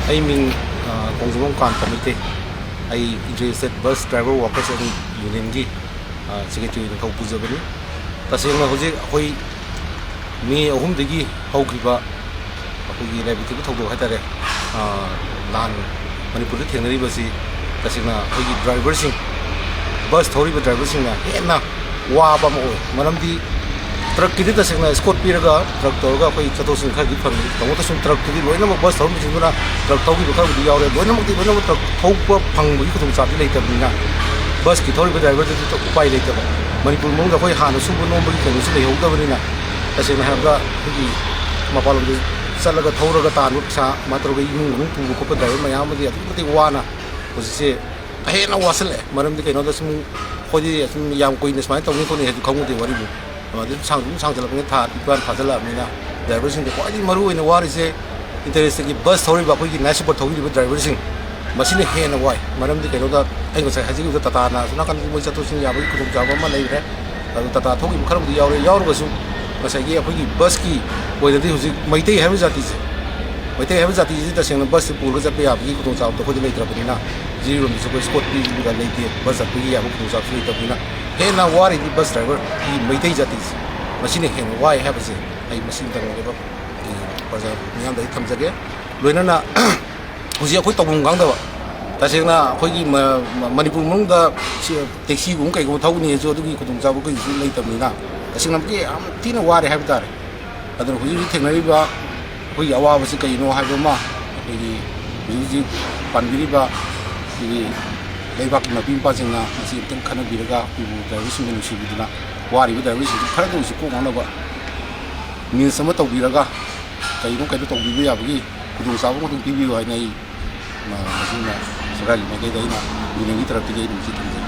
ꯑꯩ ꯃꯤꯡ ꯈꯣꯡꯖꯣꯝ ꯀꯥꯟꯇ ꯃꯩꯇꯩ ꯑꯩ interstate bus driver workers and ꯌꯨꯅꯤꯌꯟꯒꯤ ꯁꯦꯀ꯭ꯔꯦꯇꯔꯤ ꯑꯣꯏꯅ ꯊꯕꯛ ꯄꯨꯖꯕꯅꯤ ꯇꯁꯦꯡꯅ ꯍꯧꯖꯤꯛ ꯑꯩꯈꯣꯏ ꯃꯦ 3ꯗꯒꯤ ꯍꯧꯈꯤꯕ ꯑꯩꯈꯣꯏꯒꯤ ꯂꯥꯏꯕꯛ ꯊꯧꯗꯣꯛ ꯍꯥꯏꯇꯥꯔꯦ ꯂꯥꯟ ꯃꯅꯤꯄꯨꯔꯗ ꯊꯦꯡꯅꯔꯤꯕꯁꯤ ꯇꯁꯦꯡꯅ ꯑꯩꯈꯣꯏꯒꯤ ꯗ꯭ꯔꯥꯏꯚꯔꯁꯤꯡ ꯕꯁ ꯊꯧꯔꯤꯕ ꯗ꯭ꯔꯥꯏꯚꯔꯁꯤꯡꯅ ꯍꯦꯟꯅ ꯋꯥꯕ ꯑꯃ ꯑꯣꯏ ꯃꯔꯝꯗꯤ ꯇ꯭ꯔꯛꯀꯤꯗꯤ ꯇꯁꯦꯡꯅ ꯁ꯭ꯀꯣꯠ ꯄꯤꯔꯒ ꯇ꯭ꯔꯛ ꯇꯧꯔꯒ ꯑꯩꯈꯣꯏ ꯆꯠꯊꯣꯛ ꯆꯠꯁꯤꯟ ꯈꯔꯗꯤ ꯐꯪꯏ ꯇꯧꯕꯇꯁꯨ ꯇ꯭ꯔꯛꯇꯨꯗꯤ ꯂꯣꯏꯅꯃꯛ ꯕꯁ ꯊꯧꯔꯤꯕꯁꯤꯡꯗꯨꯅ ꯇ꯭ꯔꯛ ꯊꯧꯈꯤꯕ ꯈꯔꯕꯨꯗꯤ ꯌꯥꯎꯔꯦ ꯂꯣꯏꯅꯃꯛ ꯇ꯭ꯔꯛ ꯊꯧꯕ ꯐꯪꯕꯒꯤ ꯈꯨꯗꯣꯡꯆꯥꯕꯗꯤ ꯂꯩꯇꯕꯅꯤꯅ ꯕꯁꯀꯤ ꯊꯧꯔꯤꯕ ꯗ꯭ꯔꯥꯏꯚꯔꯗꯨꯗꯤ ꯎꯄꯥꯏ ꯂꯩꯇꯕ ꯃꯅꯤꯄꯨꯔ ꯃꯅꯨꯡꯗ ꯑꯩꯈꯣꯏ ꯍꯥꯟꯅ ꯁꯨꯕ ꯅꯣꯝꯕꯒꯤ ꯀꯩꯅꯣꯁꯨ ꯂꯩꯍꯧꯗꯕꯅꯤꯅ ꯇꯁꯦꯡꯅ ꯍꯥꯏꯔꯕꯗ ꯑꯩꯈꯣꯏꯒꯤ ꯃꯄꯥꯟꯂꯣꯝꯗ ꯆꯠꯂꯒ ꯊꯧꯔꯒ ꯇꯥꯟꯕ ꯄꯩꯁꯥ ꯅꯠꯇ꯭ꯔꯒ ꯏꯃꯨꯡ ꯃꯅꯨꯡ ꯄꯨꯕ ꯈꯣꯠꯄ ꯗ꯭ꯔꯥꯏꯚꯔ ꯃꯌꯥꯝ ꯑꯃꯗꯤ ꯑꯗꯨꯛꯀꯤ ꯃꯇꯤꯛ ꯋꯥꯅ ꯍꯧꯖꯤꯛꯁꯦ ꯍꯦꯟꯅ ꯋꯥꯁꯤꯜꯂꯛꯑꯦ ꯃꯔꯝꯗꯤ ꯀꯩꯅꯣꯗ ꯁꯨꯝ ꯑꯩꯈꯣꯏꯗꯤ ꯁꯨꯝ ꯌꯥꯝ ꯀꯨꯏꯅ ꯁꯨꯃꯥꯏꯅ ꯇꯧꯅꯤ ꯈꯣꯠꯅꯤ ꯍꯥꯏꯕꯁꯨ ꯈꯪꯉꯨꯗꯦ ꯋꯥꯔꯤꯕꯨ ꯑꯗꯨꯝ ꯁꯥꯡꯖꯜꯂꯛꯄꯅꯤꯅ ꯊꯥ 9 ꯐꯥꯖꯤꯜꯂꯛꯑꯕꯅꯤ나 ꯗ꯭ꯔꯥꯏꯚꯔꯁꯤꯡꯗ ꯈ꯭ꯋꯥꯏꯗꯒꯤ ꯃꯔꯨ ꯑꯣꯏꯅ ꯋꯥꯔꯤꯁꯦ ꯏꯟꯇꯔꯦꯁꯇꯒꯤ ꯕꯁ ꯊꯧꯔꯤꯕ ꯑꯩꯈꯣꯏꯒꯤ ꯅꯥꯏꯠ ꯁꯨꯄꯔ ꯊꯧꯔꯤꯕ ꯗ꯭ꯔꯥꯏꯚꯔꯁꯤꯡ ꯃꯁꯤꯅ ꯍꯦꯟꯅ ꯋꯥꯏ ꯃꯔꯝꯗꯤ ꯀꯩꯅꯣꯗ ꯑꯩ ꯉꯁꯥꯏ ꯍꯥꯏꯖꯈꯤꯕꯗ ꯇꯇꯥꯅ ꯑꯁꯣꯝ ꯅꯥꯀꯟꯗ ꯃꯣꯏ ꯆꯠꯊꯣꯛ ꯆꯠꯁꯤꯟ ꯌꯥꯕꯒꯤ ꯈꯨꯗꯣꯡꯆꯥꯕ ꯑꯃ ꯂꯩꯈ꯭ꯔꯦ ꯑꯗꯨ ꯇꯇꯥ ꯊꯧꯈꯤꯕ ꯈꯔꯕꯨꯗꯤ ꯌꯥꯎꯔꯒꯁꯨ ꯉꯁꯥꯏꯒꯤ ꯑꯩꯈꯣꯏꯒꯤ ꯕꯁꯀꯤ ꯑꯣꯏꯅꯗꯤ ꯍꯧꯖꯤꯛ ꯃꯩꯇꯩ ꯍꯥꯏꯕ ꯖꯥꯇꯤꯁꯦ ꯃꯩꯇꯩ ꯍꯥꯏꯕ ꯖꯥꯇꯤꯁꯤ ꯇꯁꯦꯡꯅ ꯕꯁꯁꯦ ꯄꯨꯔꯒ ꯆꯠꯄ ꯌꯥꯕꯒꯤ ꯈꯨꯗꯣꯡꯆꯥꯕꯗꯣ ꯑꯩꯈꯣꯏꯗꯤ ꯂꯩꯇ꯭ꯔꯕꯅꯤꯅ ꯖꯤꯔꯤꯔꯣꯝꯗꯁꯨ ꯑꯩꯈꯣꯏ ꯁ꯭ꯀꯣꯠ ꯄꯤꯕ ꯂꯩꯇꯦ ꯕꯁ ꯆꯠꯄꯒꯤ ꯌꯥꯕ ꯈꯨꯗꯣꯡꯆꯥꯕꯁꯨ ꯂꯩꯇꯕꯅꯤꯅ ꯍꯦꯟꯅ ꯋꯥꯔꯤꯗꯤ ꯕꯁ ꯗ꯭ꯔꯥꯏꯚꯔꯒꯤ ꯃꯩꯇꯩ ꯖꯥꯇꯤꯁꯦ ꯃꯁꯤꯅ ꯍꯦꯟꯅ ꯋꯥꯏ ꯍꯥꯏꯕꯁꯦ ꯑꯩ ꯃꯁꯤꯡꯇꯪ ꯑꯣꯏꯕ ꯄ꯭ꯔꯖꯥ ꯃꯤꯌꯥꯝꯗ ꯑꯩ ꯊꯝꯖꯒꯦ ꯂꯣꯏꯅꯅ ꯍꯧꯖꯤꯛ ꯑꯩꯈꯣꯏ ꯇꯧꯐꯝ ꯈꯪꯗꯕ ꯇꯁꯦꯡꯅ ꯑꯩꯈꯣꯏꯒꯤ ꯃꯅꯤꯄꯨꯔ ꯃꯅꯨꯡꯗ ꯇꯦꯛꯁꯤꯒꯨꯝꯕ ꯀꯩꯒꯨꯝꯕ ꯊꯧꯒꯅꯤꯁꯨ ꯑꯗꯨꯒꯤ ꯈꯨꯗꯣꯡꯆꯥꯕ ꯀꯩꯁꯨ ꯂꯩꯇꯕꯅꯤꯅ ꯇꯁꯦꯡꯅ ꯌꯥꯝ ꯊꯤꯅ ꯋꯥꯔꯦ ꯍꯥꯏꯕ ꯇꯥꯔꯦ ꯑꯗꯨꯅ ꯍꯧꯖꯤꯛ ꯍꯧꯖꯤꯛ ꯊꯦꯡꯅꯔꯤꯕ ꯑꯩꯈꯣꯏꯒꯤ ꯑꯋꯥꯕꯁꯤ ꯀꯩꯅꯣ ꯍꯥꯏꯕ ꯑꯃ ꯑꯩꯈꯣꯏꯒꯤ ꯍꯧꯖꯤꯛ ꯍꯧꯖꯤꯛ ꯄꯥꯟꯕꯤꯔꯤꯕ ꯑꯩꯈꯣꯏꯒꯤ ꯂꯩꯕꯥꯛꯀꯤ ꯃꯄꯤ ꯃꯄꯥꯁꯤꯡꯅ ꯃꯁꯤ ꯑꯃꯨꯛꯇꯪ ꯈꯟꯅꯕꯤꯔꯒ ꯑꯩꯈꯣꯏꯕꯨ ꯗ꯭ꯔꯥꯏꯚꯔꯁꯤꯡꯕꯨ ꯅꯨꯡꯁꯤꯕꯤꯗꯨꯅ ꯋꯥꯔꯤꯕ ꯗ꯭ꯔꯥꯏꯚꯔꯁꯤꯡꯁꯤ ꯈꯔꯗ ꯑꯣꯏꯔꯁꯨ ꯀꯣꯛ ꯉꯥꯎꯅꯕ ꯃꯤꯟꯁ ꯑꯃ ꯇꯧꯕꯤꯔꯒ ꯀꯩꯅꯣ ꯇꯧꯕꯤꯕ ꯌꯥꯕꯒꯤ ꯈꯨꯗꯣꯡꯆꯥꯕ ꯑꯃꯇꯪ ꯄꯤꯕꯤꯌꯨ ꯍꯥꯏꯅ ꯑꯩ ꯃꯁꯤꯅ ꯁꯔꯀꯥꯔꯒꯤ ꯃꯥꯏꯀꯩꯗ ꯑꯩꯅ ꯌꯨꯅꯤꯌꯟꯒꯤ ꯇꯔꯐꯇꯒꯤ ꯑꯩꯅ ꯃꯁꯤ ꯊꯝꯖꯩ